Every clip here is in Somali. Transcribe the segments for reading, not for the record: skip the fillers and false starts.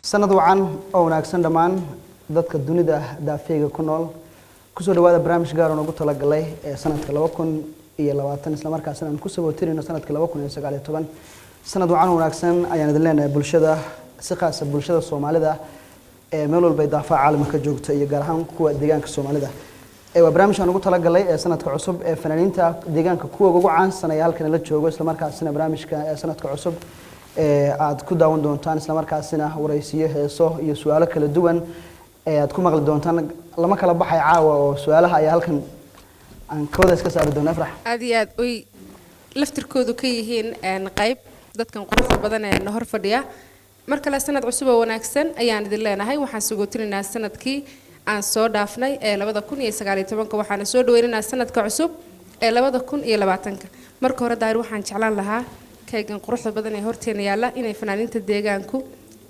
sanad wacan oo wanaagsan dhammaan dadka dunida daafeega ku nool kusoo dhawaada barnaamij gaar ah oo ugu talagalay sanadka 2020 isla markaasna aan ku sabootirino sanadka 2019 sanad wacan oo wanaagsan ayaan idin leenahay bulshada si qaas ah bulshada Soomaalida ee meel walba daafaca caalamka joogta iyo gaar ahaan kuwa deegaanka Soomaalida waa barnaamij aan ugu talagalay sanadka cusub ee fanaaniinta deegaanka kuwa ugu caansan ee halkan la joogo isla markaasna barnaamijka sanadka cusub aad ku daawan doontaan isla markaasina waraysiyo heeso iyo su'aalo kala duwan aad ku maqli doontaan lama kala baxay caawa oo su'aalaha ay halkan aan kooda iska saari doonaa Afrax aad iyo aad way laftirkoodu ka yihiin qayb dadkan quruxda badan ee hor fadhiya marka la sanad cusub oo wanaagsan ayaan idin leenahay waxaan sugootirinaa sanadkii aan soo dhaafnay ee 2019 waxaan soo dhaweynaynaa sanadka cusub ee 2020 marka hore daahir waxaan jeclaan lahaa kaygan quruxda badan ee horteena yaala inay fanaaniinta deegaanku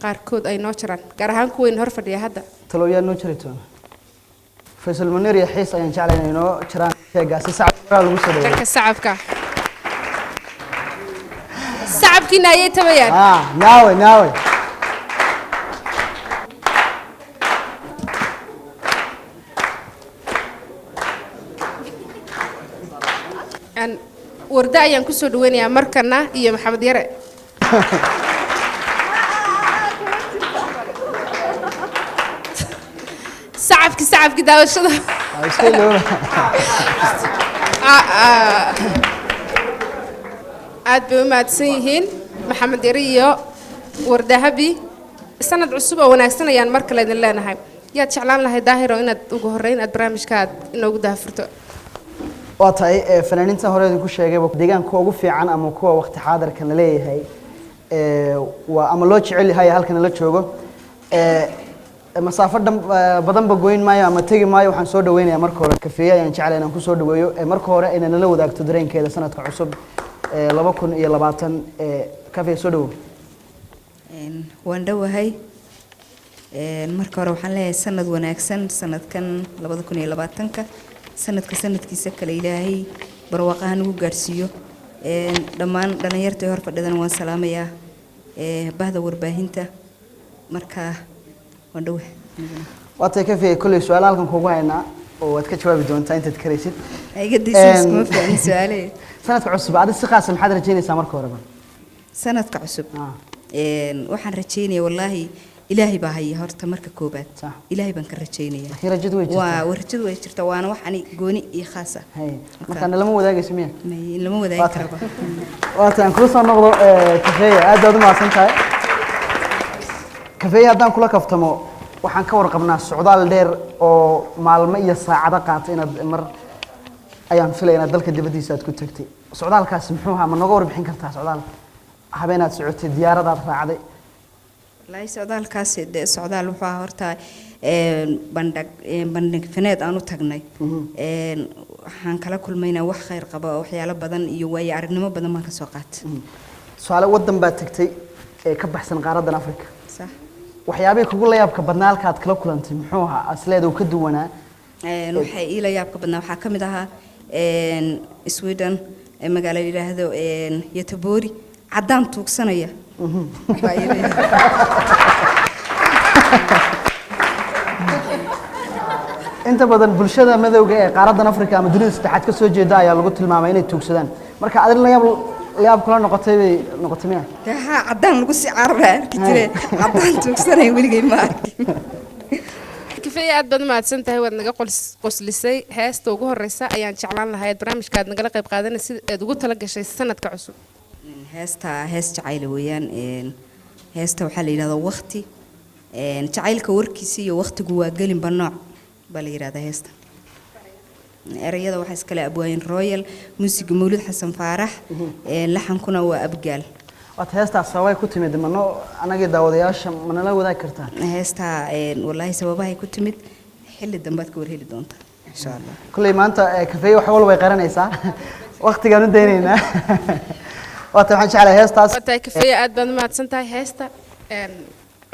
qaarkood ay noo jiraan gaar ahaan kuweyn hor fadhiya hadda talooyaan noo jiri doona Faisal Munir iyo Xiis ayaan jeclahay inay noo jiraan sheegaasi sacabka lagu soo dhaweeyo dadka sacabkiina ayay tabayaan naawe warda ayaan ku soo dhaweynayaa markana iyo Maxamed Yare sacabki daawashada aad bay u mahadsan yihiin Maxamed Yare iyo wardahabi sanad cusub oo wanaagsan ayaan mar kale idin leenahay yaad jeclaan lahayd daahiro inaad ugu horeyn aad barnaamijkaad inoogu daafurto waatahay fanaaniinta hore idinku sheegay deegaanka ugu fiican ama kuwa waqti xaadirkan la leeyahay waa ama loo jecel yahay halkan la joogo masaafo badan ba goyn maayo ama tagi maayo waxaan soo dhaweynayaa marka hore kafeeya ayaan jecelahay inaan ku soo dhaweeyo marka hore inaan la wadaagto dareenkeeda sanadka cusub 2020 kafeeya soo dhawo waan dhawahay marka hore waxaan leeyahay sanad wanaagsan sanadkan 2020 sanadka sanadkiisa kale ilaahay barwaaqahan ugu gaarsiiyo dhammaan dhalinyarta hor fadhidan waan salaamayaa bahda warbaahinta marka waan dhawahay waatay kafeeya kulli su'aalo halkan kugu haynaa oo aad ka jawaabi doontaa intaad karaysid ayga diisis kuma fiicin su'aale sanadka cusub aad si qaas maxaad rajaynaysaa marka hore sanadka cusub waxaan rajaynayaa wallahi ilaahay baa haya horta marka koobaad ilaahay baan ka rajaynayaa rajadu way jirtaa rajadu way jirtaa waana wax ani gooni iyo khaas ah marka lama wadaagayso miya lama wadaagi karaba waataan ku soo noqdo kafeeya aad u mahadsan tahay kafeeya haddaan kula kaftamo waxaan ka warqabnaa socdaal dheer oo maalmo iyo saacado qaatay inaad mar ayaan filayaa dalka dibadiisa aad ku tagtay socdaalkaas muxuu ahaa ma naga warbixin kartaa socdaal habeenaad socotay diyaaradaad raacday laay socdaalkaas socdaal wuxuu ahaa horta bandhig faneed aan u tagnay waxaan kala kulmaynaa wax khayr qaba waxyaalo badan iyo waayo aragnimo badan baan ka soo qaatay su'aalo wadan baad tagtay ee ka baxsan qaaradan Afrika sax waxyaabay kugu la yaabka badnaa halkaad kala kulantay muxuu ahaa asleedo ka duwanaa waxay ila yaabka badnaa waxaa kamid ahaa Sweden magaalada yiraahdo Göteborg cadaan tuugsanaya inta badan bulshada madowga ee qaaradan Afrika ama dunida saddexaad ka soo jeeda ayaa lagu tilmaamay inay tuugsadaan marka adin la yaab kula noqotay miya cadaan lagu si carraa kitire cadaan tuugsanay weligay ma arkin kafeeya aad baad mahadsan tahay waad naga qoslisay heesta ugu horeysa ayaan jeclaan lahaa barnaamijka aad nagala qayb qaadanaysa sida aad ugu tala gashay sanadka cusub hees jacayl weeyaan heesta waxa la yiraahdaa waqti jacaylka warkiisa iyo waqtigu waa gelin banooc baa la yiraahdaa heesta erayada waxa iskale abwaayin royal musiga Mawlid Xasan Faarax laxankuna waa abgaal waad heestaas sababay ku timid mano anaga daawadayaasha manala wadaag kartaa heesta wallahi sababahay ku timid xilli dambaad ka warheli doonta insha Allah kulli maanta kafeeyo wax walba way qaranaysaa waqtigaan u daynaynaa waxaan jeclahay heestaas waatay kafeeya aad baad mahadsan tahay heesta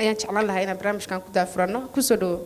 ayaan jeclaan lahaa inaan barnaamijkan ku daafurano ku soo dhawo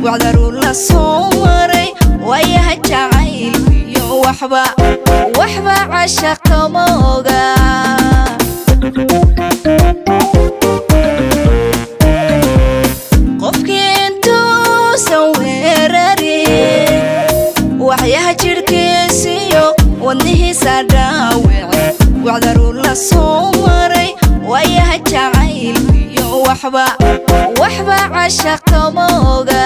wacdaru la soo maray waayaha jacaylkiyo waxba cashaqa ma oga qofkii intuusan weerarin waxyaha jirhkiisiyo wadnihiisa dhaawici wacdaru la soo maray waayaha jacaylkiyo waxba cashaqa ma oga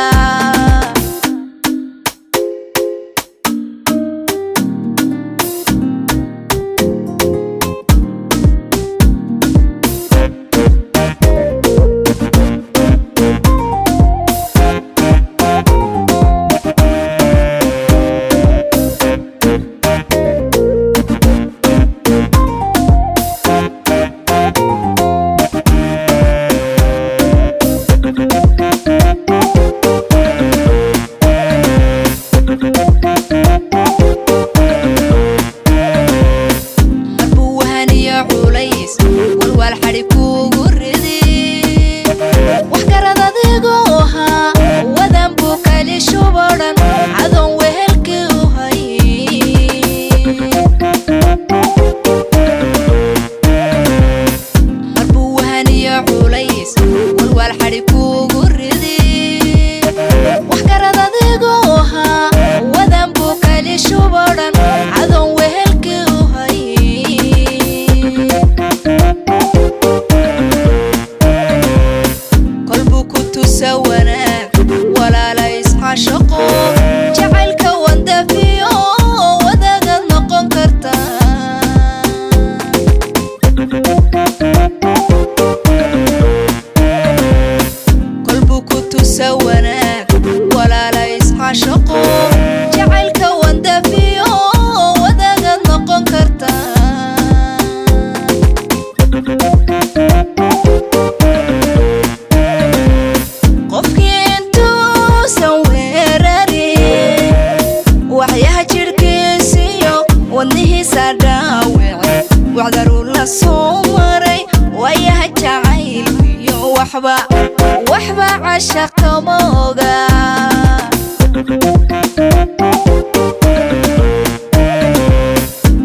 waxba cashaqa ma oga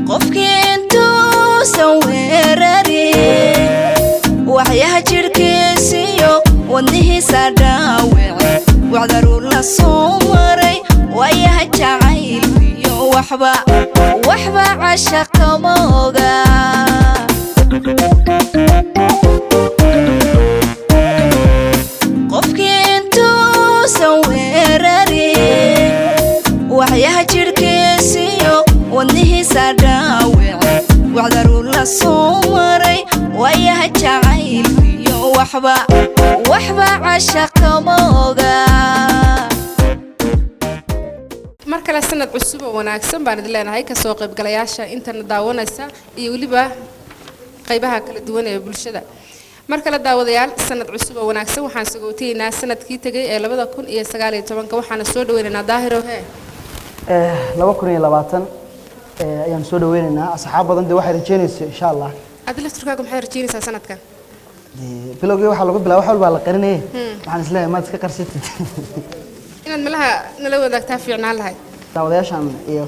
qofkii intuusan weerarin waxyaha jirhkiisiyo wadnihiisa dhaawici wacdaru la soo maray waayaha jacaylkiyo waxba cashaqa ma oga qofkii intuusan weerarin waxyaha jirhkiisiyo wadnihiisa dhaawici wacdaru la soo maray waayaha jacaylkiyo waxba cashaqa ma oga mar kale sanad cusub oo wanaagsan baan idin leenahay ka soo qaybgalayaasha intana daawanaysa iyo waliba qaybaha kala duwan ee bulshada mar kale daawadayaal sanad cusub oo wanaagsan waxaan sagootiyeynaa sanadkii tagay ee 2019 waxaana soo dhaweynaynaa daahiro 2020 ayaan soo dhaweynaynaa asxaab badan waxay rajeynaysaa insha Allah adila turkaaga maxay rajeynaysaa sanadkan bilowgii waxa lagu bilaabo wax walba la qarinayay waxaan isleeyahay maad iska qarsatid inaad malaha nala wadaagtaa fiicnaan lahayd daawadayaashan iyo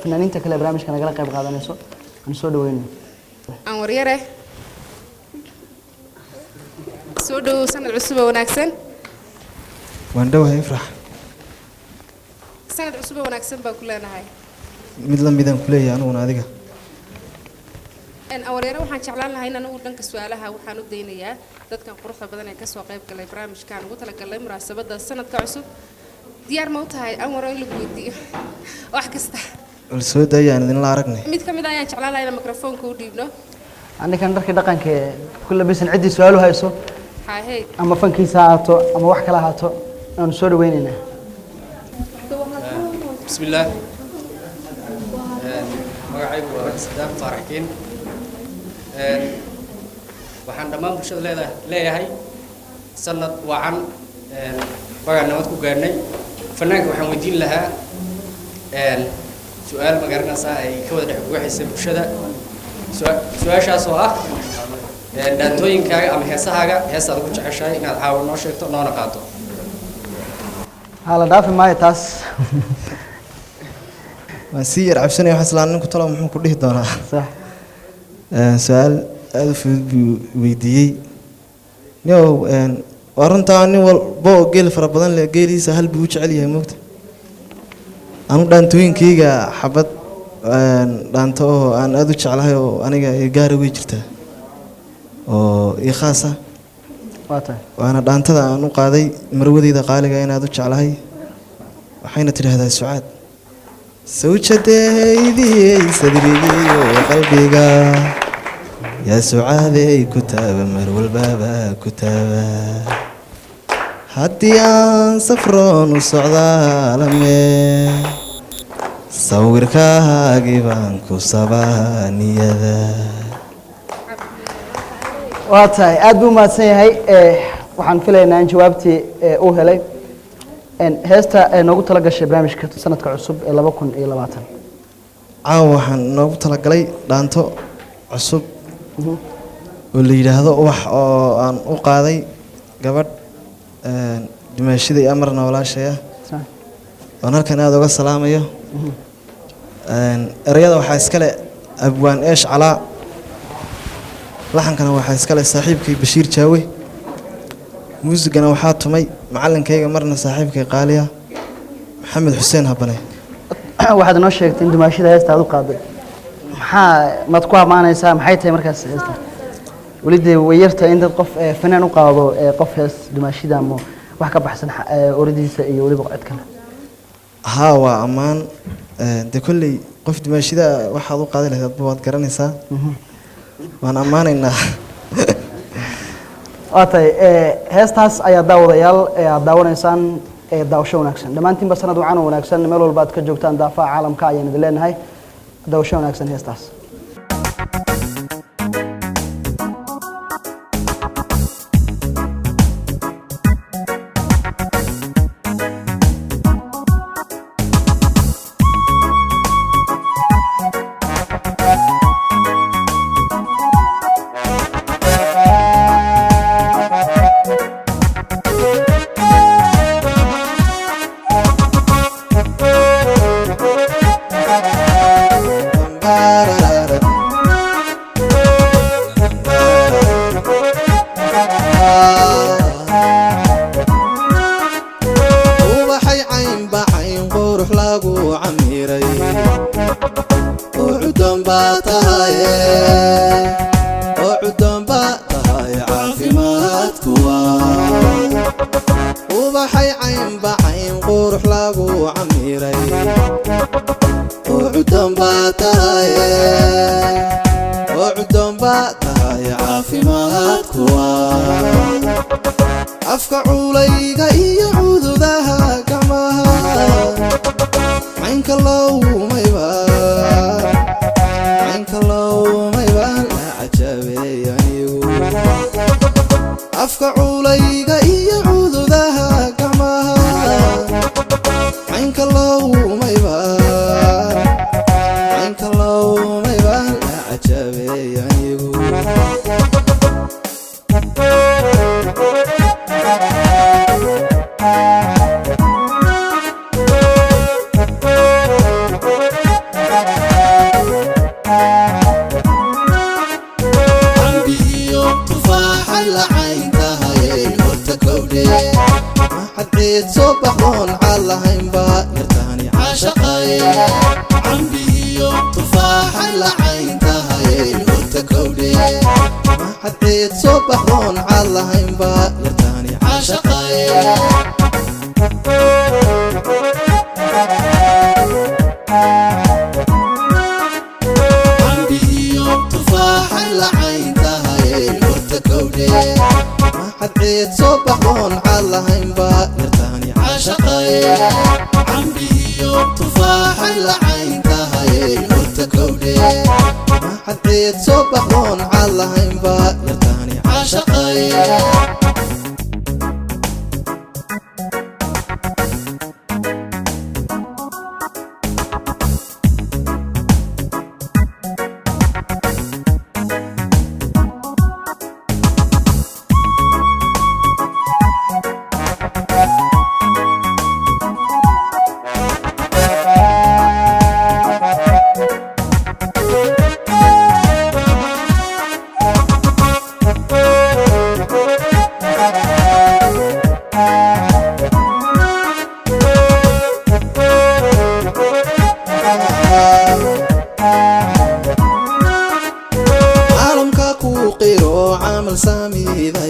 fanaaniinta kale barnaamijka nagala qayb qaadanayso aan soo dhaweynaa aan waryare soo dhaw sanad cusub oo wanaagsan waan dhawahay ifrax sanad cusub oo wanaagsan baa ku leenahay mid la midaan ku leeyahay anuguna adiga waryare waxaan jeclaan lahaa in anigu dhanka su'aalaha waxaan u daynayaa dadkan quruxda badan ee ka soo qayb galay barnaamijkan ugu talagalay munaasabadda sanadka cusub diyaar ma u tahay aan waro in lagu weydiiyo wax kasta wal soo daayaan idin la aragnay mid ka mid ah ayaan jeclaan lahaa in mikrofoonka u dhiibno anigan dharkii dhaqanka kullu bisan cidii su'aalu hayso haye ama fankiisa haato ama wax kala haato aan soo dhaweynaynaa bismillaah magacaygu waa Sadaam Faaraxkiin waxaan dhammaan bulshada leeyahay sanad wacan bagaan nabad ku gaarnay fanaanka waxaan weydiin lahaa su'aal ma garanaysaa ay ka wada dhex guuxaysa bulshada su'aashaas oo ah dhaantooyinkaaga ama heesahaaga heestaad ugu jeceshahay inaad caawa noo sheegto noona qaato hala dhaafi maayo taas waan sii yar cabsanaya waxaan islaan ninku talo muxuu ku dhihi doonaa sax su-aal aada u fudud buu weydiiyey niow waa runtaa nin walba oo geel fara badan leh geeliisa hal buu u jecel yahay moogta anu dhaantooyinkayga xabad dhaanto oo aan aada u jeclahay oo aniga gaara wey jirtaa oo ii khaasa waa tahay waana dhaantada aan u qaaday marwadeyda qaaliga inaad u jeclahay waxayna tidhaahdaa sucaad sawjadeydiyey sadrigiyo qalbiga yaa sucaadey ku taaba mar walbaba ku taaba haddii aan safroon u socdaalame sawirkaagii baan ku sabaa niyada waa tahay aad buu mahadsan yahay waxaan filaynaa in jawaabtii uu helay heesta noogu tala gashay barnaamijka sanadka cusub ee 2020 caawa waxaan noogu talagalay dhaanto cusub oo la yidhaahdo wax oo aan u qaaday gabadh dumaashiday amarna walaashay ah oon halkan aada uga salaamayo erayada waxaa iskale abwaan eesh calaa laxankana waxaa iskale saaxiibkay bashiir jaawe muusigana waxaa tumay macalinkayga marna saaxiibkay qaaliya maxamed xuseen habane waxaad inoo sheegtay in dumaashida heesta aad u qaaday maxaa maad ku ammaanaysaa maxay tahay markaas heesta weli dee way yartahay in dad qof fanaan u qaado qof hees dumaashida ama wax ka baxsan oradiisa iyo weliba cid kale haa waa ammaan dee kolley qof dumaashida waxaad u qaadi lahayd adba waad garanaysaa waan ammaanaynaa waa tahay heestaas ayaa daawadayaal aad daawanaysaan daawasho wanaagsan dhammaantiinba sanad wacan oo wanaagsan meel walba aad ka joogtaan daafaha caalamka ayaan idin leenahay daawasho wanaagsan heestaas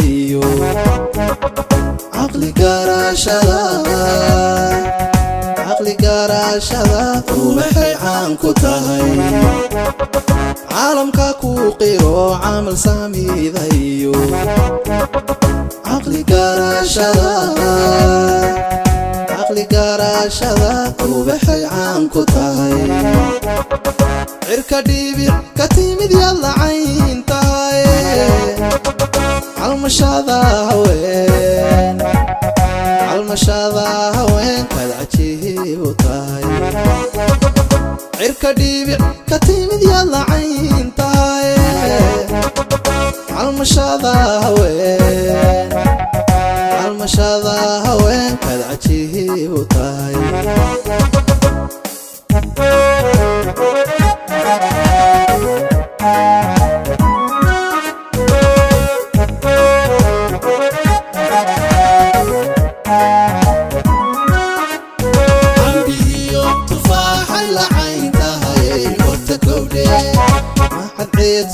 iyo caqli garaashada ubaxay caan ku tahay caalamka ku qiro camal saamida iyo caqli garaashada ubaxay caan ku tahay cirka dhibic ka timid yalla cayn tahay calmashada haweenkaad cajiib u tahay cirka dhibic ka timid yalla cayn tahay calmashada haweenkaad cajiib u tahay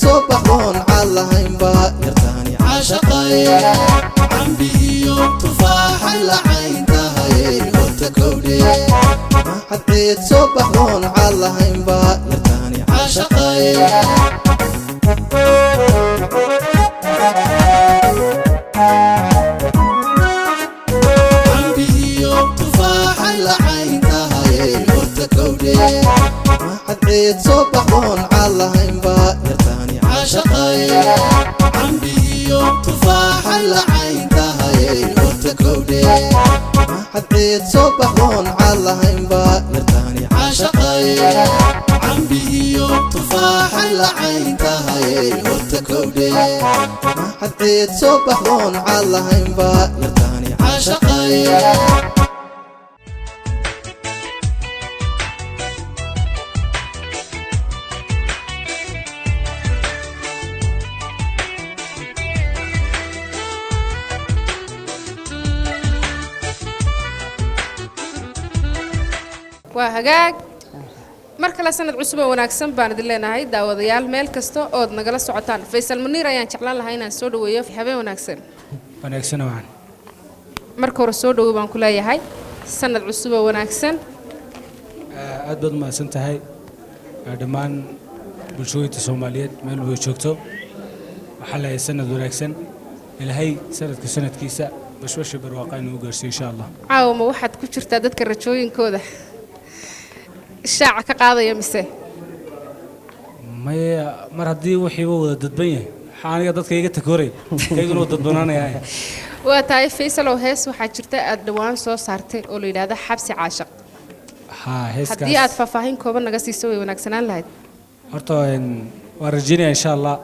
صبحون على هينبا يرتاني عاشقاي عمبيو تفاح العين تهاي وتكودي ما حد عيد صبحون على هينبا يرتاني عاشقاي عمبيو تفاح العين تهاي وتكودي ما حد عيد صبحون على هينبا يرتاني عاشقاي عمبيو تفاح العين تهاي وتكودي ما حد عيد صبحون على هينبا يرتاني عاشقاي عمبيو تفاح العين تهاي وتكودي ما حد عيد صبحون على هينبا يرتاني عاشقاي waa hagaag mar kale sanad cusub oo wanaagsan baan idin leenahay daawadayaal meel kasta oo nagala socotaan Faysal Muniir ayaan jeclaan lahaa inaan soo dhaweeyo habeen wanaagsan waan marka hore soo dhaweey baan ku leeyahay sanad cusub oo wanaagsan aad baad mahadsan tahay dhammaan bulshooyinka Soomaaliyeed meel way joogto waxa la sanad wanaagsan ilaahay sanadkiisa bashwasha barwaaqo inuu gaarsiiyo insha Allah caawma waxaad ku jirtaa dadka rajooyinkooda shaaca ka qaadaya mise maya mar haddii wixii wada dadban yahay xaaniga dadka iga takooray kayguna dadbanaanaya waa tahay Faysal oo hees waxaa jirta aad dhawaan soo saartay oo la yiraahdo xabsi caashaq heeskaas haddii aad faahfaahin kooban naga siiso way wanaagsanaan lahayd horta waan rajaynayaa insha Allah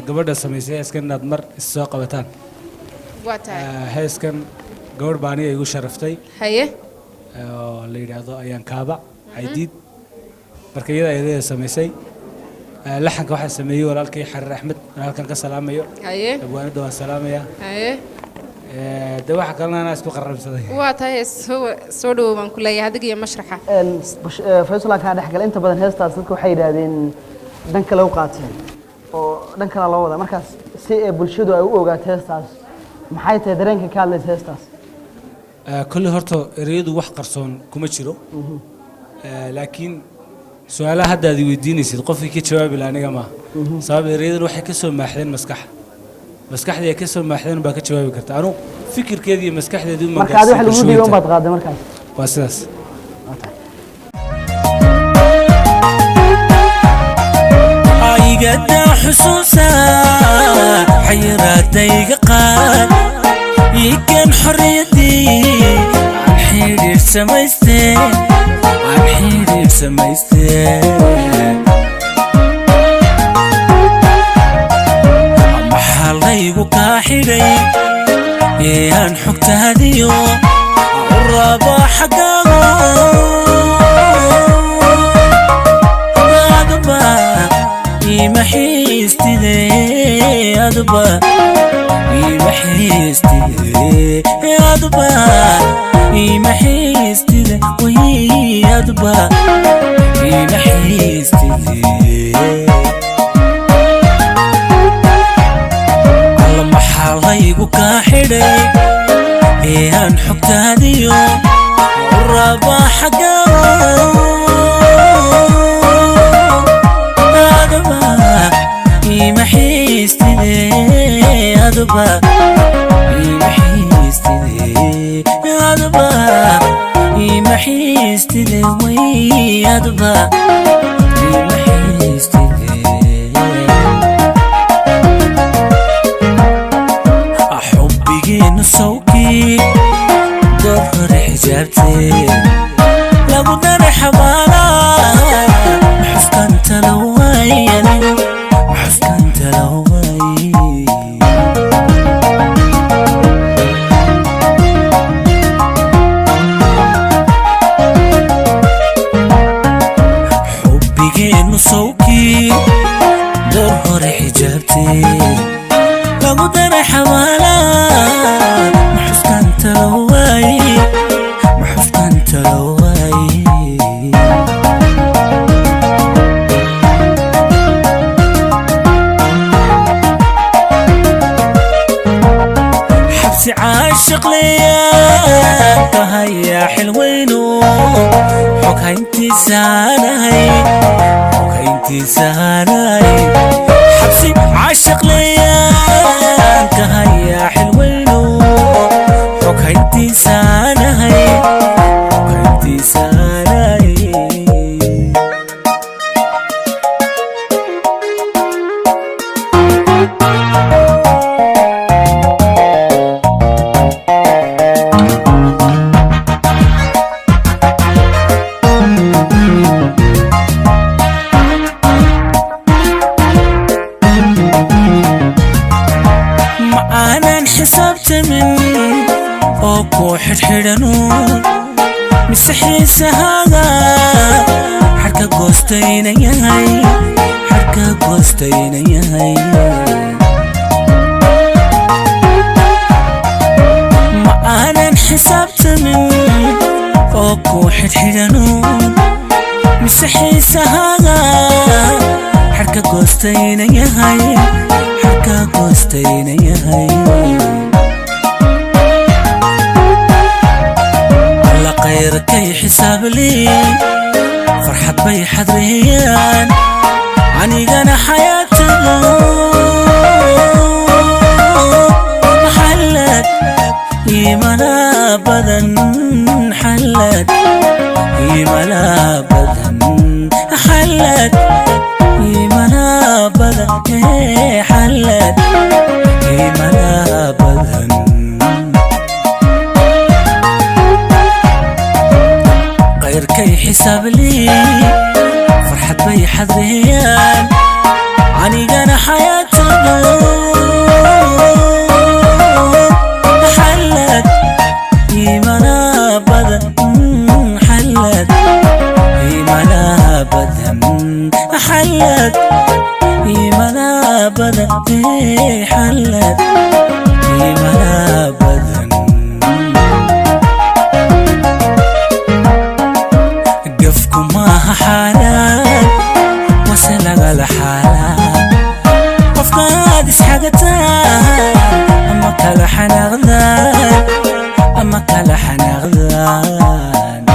gabadha samaysay heeskan inaad mar soo qabataan waa tahay heeskan gabadh baan igu sharaftay haye oo la yiraahdo ayaan kaaba عيديد بركيدا إذا سميسي لحن كواحد سميه ولا الكي حر أحمد أنا كان كسلام أيوه أيه أبوان دوا السلام يا أيه دوا حكلنا ناس بقرب صدق واتايس هو صورو من كل هذا جي مشرحة فيصل كان حكى أنت بدن هستا صدق وحيد هذين دنك لو قاتين أو دنك الله وضع مركز سي بولشدو أو قات هستا محيط درينك كالس هستا كل هرتو يريدوا وح قرصون كم تشرو لكن سؤالها هذا ذي وديني سيد قفي كجواب لأني جماعة صاب يريدوا وح كسر محلين مسكح ذي كسر محلين بقى كجواب كرت أنا فكر كذي مسكح ذي ما مركز هذا حلو دي يوم بتغادر مركز واساس قد حسوسا حيراتي قال يكن حريتي عن حيري سميستي عن حيري سميستي محلي وكاحري يان حكت هديو الرابع حقاغو محيستي أدبا محيستي أدبا محيستي وهي أدبا محيستي على محل maxaa laygu kaa xidhay ee aan xogtaadiyo uraba xagga adaba ima xiistide adaba ima xiistide adaba ima xiistide way adaba ima xiistide حبيجين صوكي ظهر حجابتي لابو دار حبالا محسك انت لوي محسك انت لوي حبيجين صوكي ظهر حجابتي لابو دار حبالا محسك انت لوي محسك انت لوي حبسي عاشق ليا كهيا حلوينو حكا انتي ساناي حكا انتي ساناي حبسي عاشق ليا كهيا حلوينو حكا انتي ساناي حكا انتي ساناي حرحرنون مسحيس هذا حركة قوستين ياهي حركة قوستين ياهي ما أنا انحسبت من أوكو حرحرنون مسحيس هذا حركة قوستين ياهي حركة قوستين ياهي غيركي حساب لي فرحة بي حضريان عني انا حياتنا محلت يملا بدن حلت يملا بدن حلت يملا بدن حلت يملا بدن غيركي حساب لي فرحة بي حذريان عني انا حياتنا حلت يملا بدن حلت يملا بدن حلت يملا بدن حلت يملا بدن قفكم ما حالات وسلق الحالات قفقادس حاجتان أما كلا حنغذان أما كلا حنغذان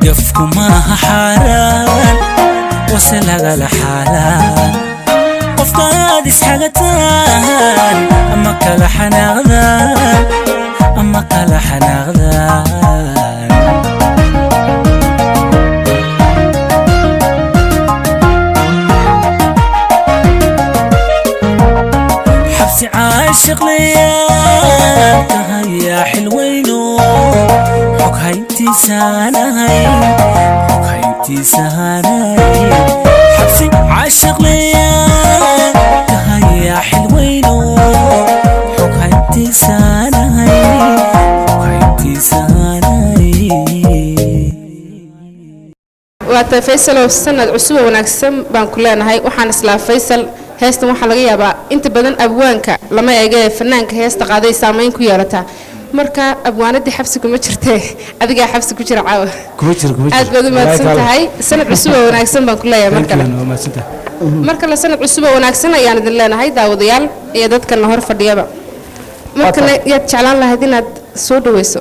قفكم ما حالات وسلق الحالات قفقادس حاجتان أما كلا حنغذان أما كلا حنغذان حبسي عاشق ليا كهيا حلوينو حك هايتي ساناي حك هايتي ساناي حبسي عاشق ليا كهيا حلوينو حك هايتي ساناي حك هايتي ساناي waata faysal oo sanad cusub wanaagsan baan ku leenahay waxaan isla faysal heesta waxa laga yaabaa inta badan abwaanka lama eegay fanaanka heesta qaaday saameyn ku yeelata marka abwaanadii xabsi kuma jirtee adigaa xabsi ku jira caawa kuma jiro aad baad u mahadsan tahay sanad cusub oo wanaagsan baan ku leeyahay mar kale waa mahadsantahay marka la sanad cusub oo wanaagsan ayaan idin leenahay daawadayaal iyo dadkan hor fadhiyaba markale yaad jeclaan lahayd inaad soo dhaweyso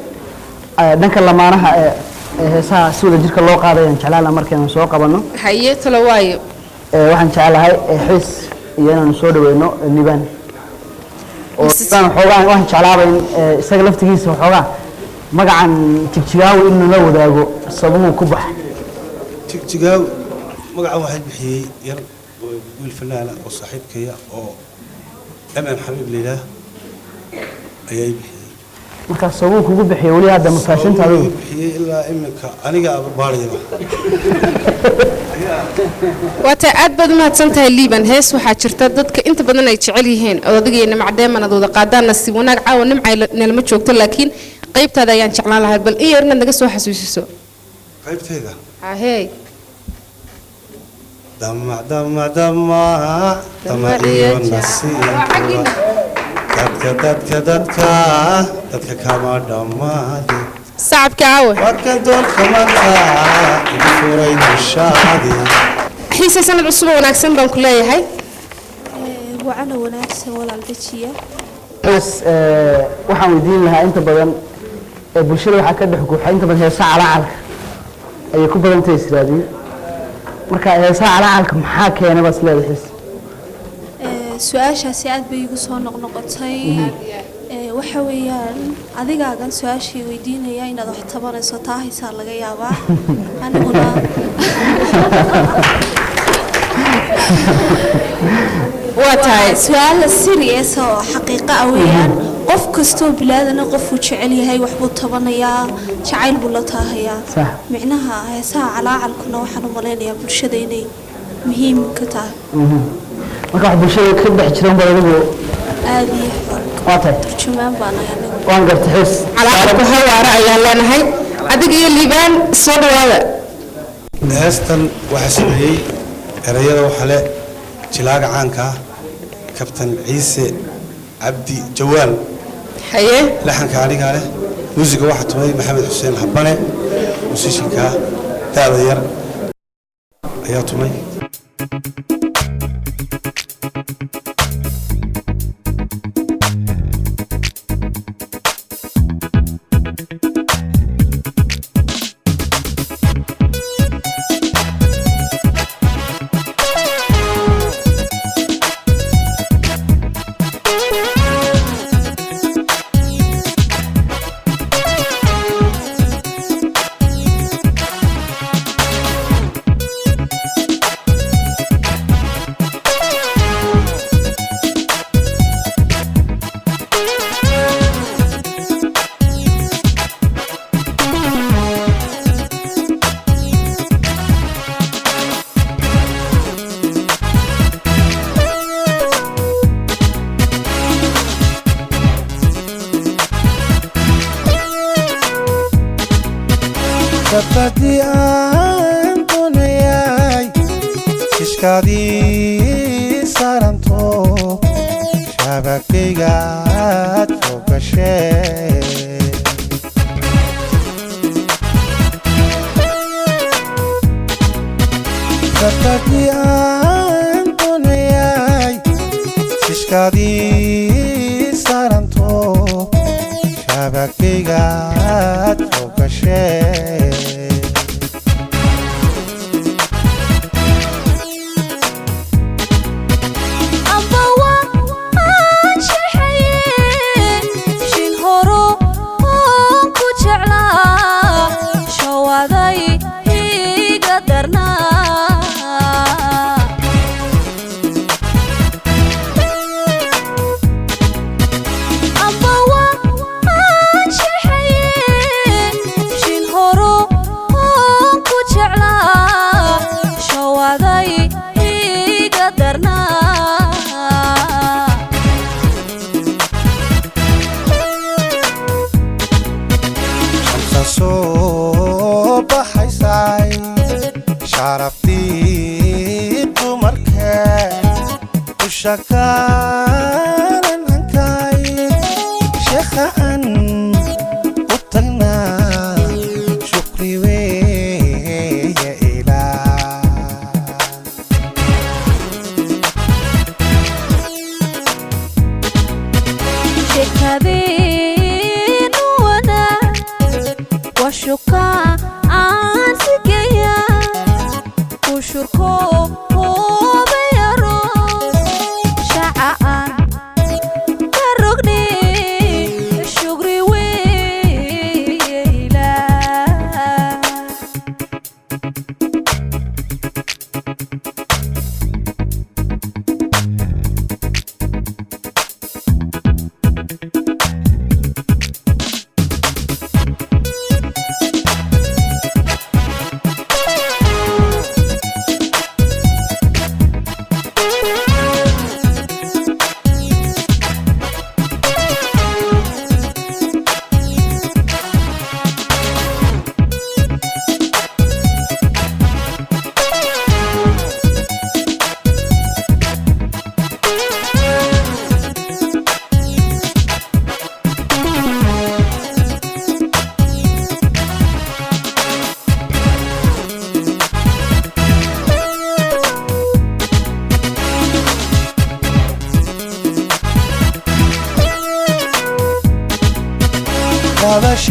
dhanka lamaanaha ee heesaha si wada jirka loo qaadayaan jeclaan lahaa markaynu soo qabanno haye talo waayo waxaan jeclahay xiis iyo inaanu soo dhaweyno nibaan oo nibaan xoogaan waxaan jeclaaba in isaga laftigiisa waxoogaa magacan jigjigaawi in la wadaago sababuhu ku bax jigjigaawi magacan waxay bixiyey yar wiil fanaana oo saaxiibkaya oo amaan xabiib leeyahay ayay bixiyey markaas sababuhu kugu bixiyo weli hadda mafaashinta adigu bixiyey ilaa iminka aniga baarayaba waata aad baad u mahadsan tahay liiban hees waxaa jirta dadka inta badan ay jecel yihiin oo adiga nimcadeeman aad wada qaadaan nasiib wanaag caawa nimcay nalma joogto laakiin qaybtaada ayaan jeclaan lahaa bal in yar inaad naga soo xasuusiso qaybtayda ahey damac damac damac damac iyo nasiib dadka kama dhammaade sacabka caawa warkan doolka mataa igu furay dushaade xiise sanad cusub oo wanaagsan baan ku leeyahay wacana wanaagsan walaal dejiya waxaan weydiin lahaa inta badan bulshada waxaa ka dhex guuxa inta badan heesaha calacalka ayay ku badan tahay israadiyo marka heesaha calacalka maxaa keenay baad isleedahay xiis su-aashaasi aad bay igu soo noqnoqotay waxa weeyaan adigaagan su-aashii weydiinaya inaad wax tabanayso taa haysaa laga yaabaa aniguna waa tahay su-aal serious oo xaqiiqo ah weeyaan qof kastoo bilaadana qofuu jecel yahay waxbuu tabanayaa jacayl buu la taahayaa micnaha heesaha calaacalkuna waxaan u malaynayaa bulshada inay muhiim ka tahay marka wax bulshada ka dhex jiran baa adigu aad iyo waa tahay turjumaan baan anigu waan gartay xiis calacalku hawaara ayaan leenahay adiga iyo liibaan soo dhawaada heestan waxaa sameeyey erayada waxa le jilaaga caanka ah kabtan ciise cabdi jawaal haye laxanka anigaa leh muusiga waxaa tumay maxamed xuseen habane musiishinka daada yar ayaa tumay dabadii aan doonayay shishkaadii saaranto shabakaygaad soo gashee dabadii aan doonayay shishkaadii saaranto shabakaygaad soo gashee shakaran hankay sheekhaan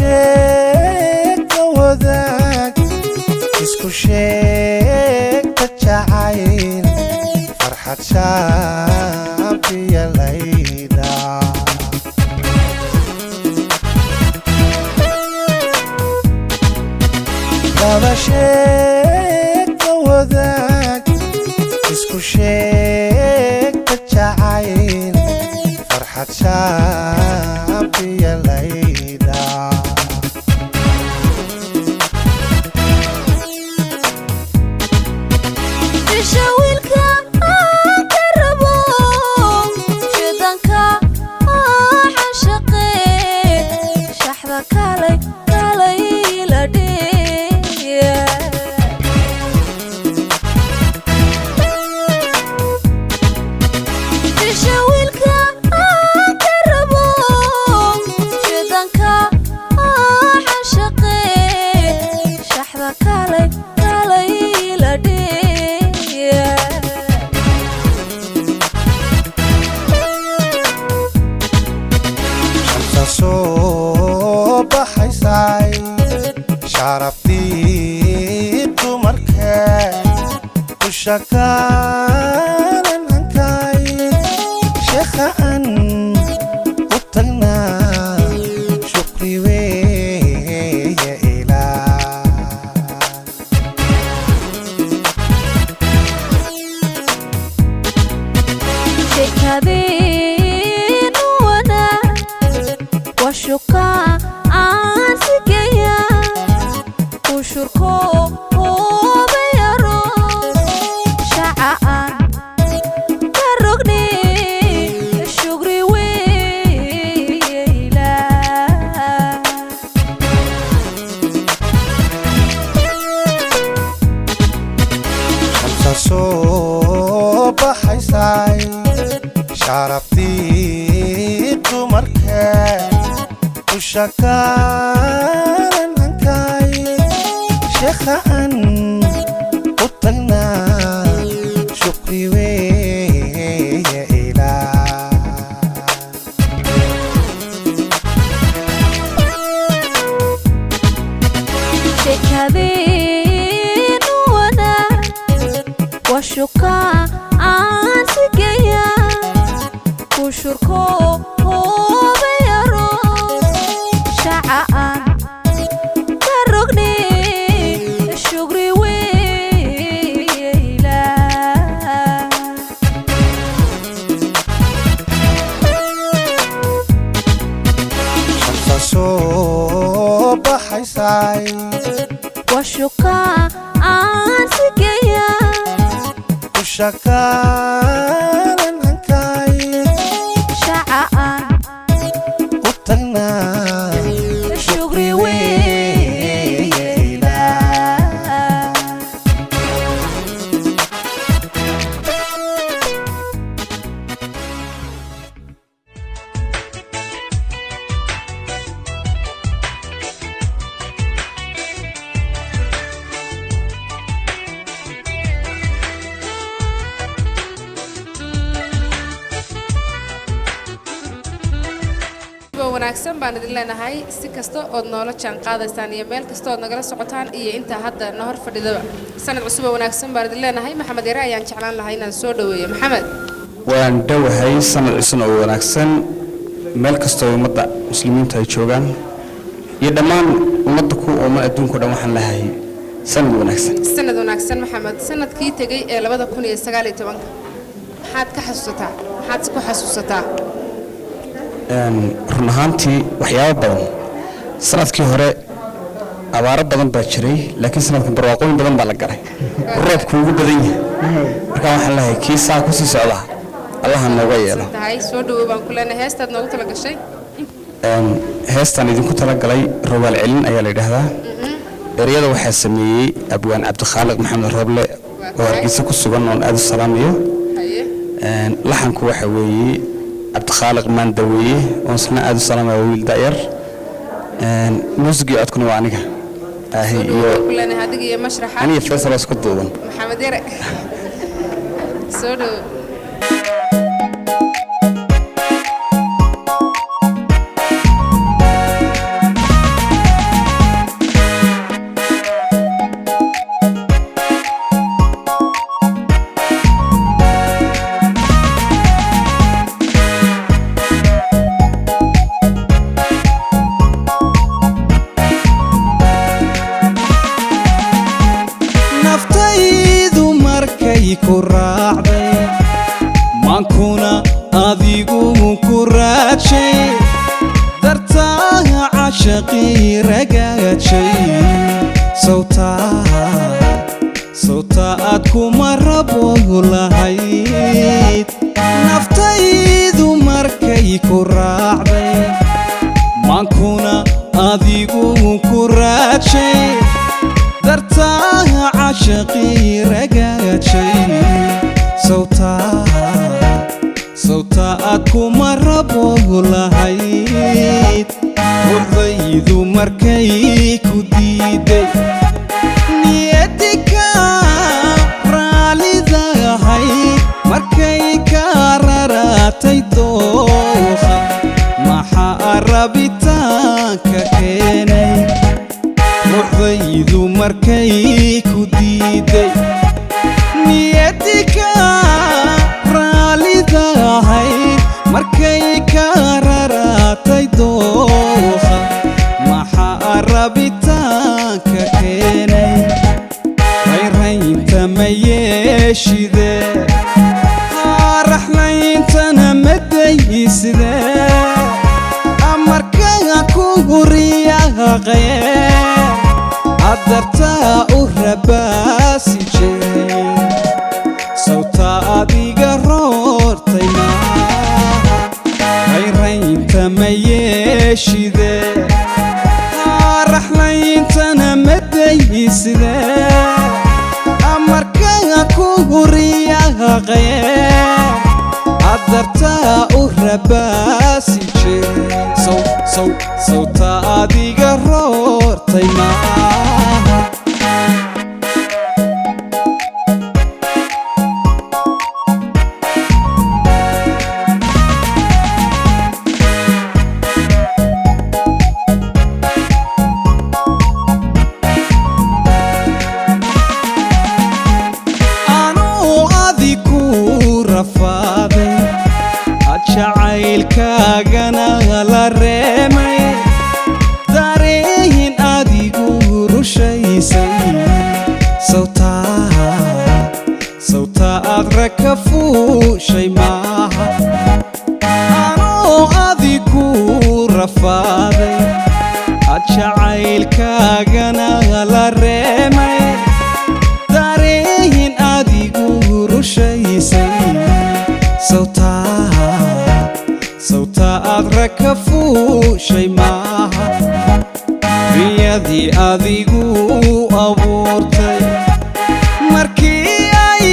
sheegta wadaag isku sheegta jacayl farxad shaabiya layda laba sheegta wadaag isku sheegta jacayl farxad shaabiya layda wiilka ka rabo shidanka xashaqe shaxda kalay kalay la dhiya wiilka ka rabo shidanka xashaqe shaxda kalay kalay la dhiya shamsa soo baxaysay sharaftii dumarkee ku shakaalan hankay sheekha aan u tagnaa shukri weeye ilaah sheekadeen wanaag waa shuka aan sigaya ku shurko hoobayaro shaca aan ka rogni shugri weeye ilaah shamsa soo baxaysay sharaftii dumarkee ku shakaalan hankay sheekha aan u tagnaa shukri weeye ilaah sheekadeen wanaag waa shuka aan sigaya ku shurko hoobayaro shaca aan ka rogni shugri weeye ilaah shamsa soo baxaysay waa shuka aan sigaya ku shakaalan hankay shaca aan u tagnaa shugri weeye ilaah wanaagsan baan idin leenahay si kasta ood noola jaan qaadaysaan iyo meel kasta ood nagala socotaan iyo inta hadda na hor fadhidaba sanad cusub oo wanaagsan baan idin leenahay maxamed yare ayaan jeclaan lahaa inaan soo dhaweeyo maxamed waan dhowahay sanad cusub oo wanaagsan meel kasta oo ummadda muslimiinta ay joogaan iyo dhammaan ummadda ku ooman adduunka dhan waxaan lahay sanad wanaagsan maxamed sanadkii tegay ee 2019 maxaad ka xasuusataa maxaad ku xasuusataa run ahaantii waxyaabo badan sanadkii hore abaaro badan baa jiray laakiin sanadkan barwaaqooyin badan baa la galay roobku ugu badan yahay marka waxaan leeyahay kii saa ku sii socda allaha nooga yeelo tahay soo dhawow baan ku leenahay heestaad noogu tala gashay heestan idinku tala galay rogaal celin ayaa la yidhaahdaa ereyada waxaa sameeyey abwaan cabdikhaaliq maxamed roble oo hargeysa ku sugan oon aad u salaamayo laxanku waxa weeye cabdikhaaliq maandaweeye oon isna aad u salaamayo wiil da'yar muusigii codkuna waa aniga iyo adiga iyo mashraxa aniga faysal isku duuban maxamed yare soo dhawow ku raacday maankuna adigu ku raadshay dartaa cashaqii ragaajay sawta aad kuma rabo lahayd naftaydu markay ku raacday maankuna adigu ku raadshay dartaa cashaqii ragaajay sawta aad kuma rabo lahayd wadaydu markay ku diiday niyadika raalidahay markay ka raratay dooqa maxaa rabitaanka keenay wadaydu markay ku diiday niyadika raalidahay markay ka raratay dooqa maxaa rabitaanka keenay rayraynta ma yeeshide raxlayntana ma dayside amarkaa kugu riyaaqaye adartaa u rabaasi jiray sawta adiga roortay rayraynta ma yeeshide raxlayntana ma dayside amarkaa kugu riyaaqaye adartaa u rabaasi jiray sawta adiga roortay jacaylkaagana la reemay dareen adigu rushaysay sawta aad raka fuushay maaha anoo adigu rafaaday jacaylkaagana la reemay dareen adigu rushaysay sawta aad raka fuushay maaha riyadii adigu abuurtay markii ay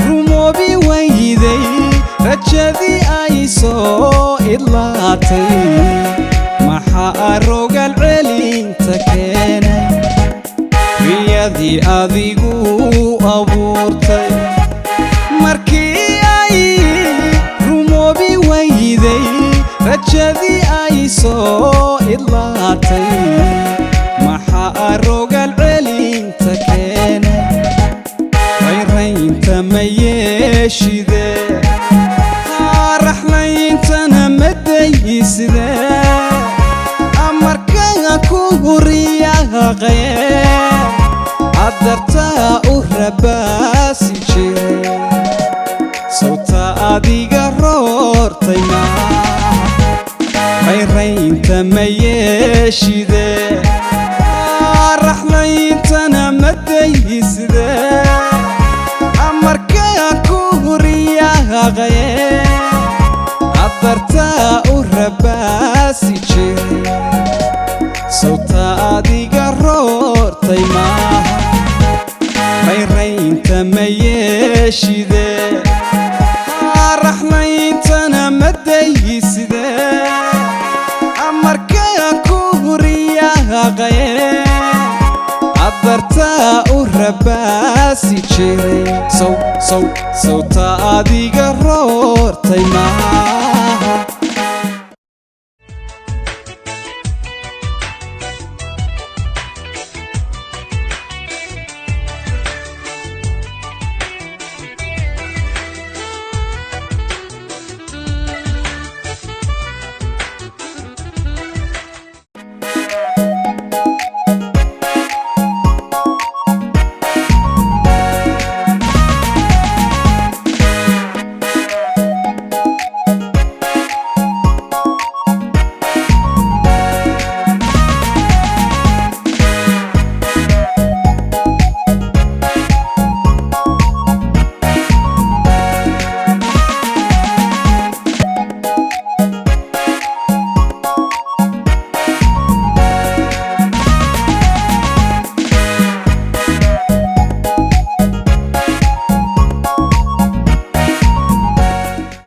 rumoobi wayday rajadii ay soo idlaatay maxaa rogal celinta keenay riyadii adigu abuurtay markii ay rumoobi wayday rajadii ay soo idlaatay maxaa rogal celinta keenay rayraynta ma yeeshide raxlayntana ma dayside amarkaa kugu riyaaqaye adartaa u rabaasi jiray sawta adiga roortay rayraynta ma yeeshide raxlayntana ma dayside amarkaa kugu riyaaqaye adartaa u rabaasi jiray sawta adiga roortay maaha rayraynta ma yeeshide raxlayntana ma dayside amarkaa kugu riyaaqaye adartaa u rabaasi jiray sawta adiga roortay maaha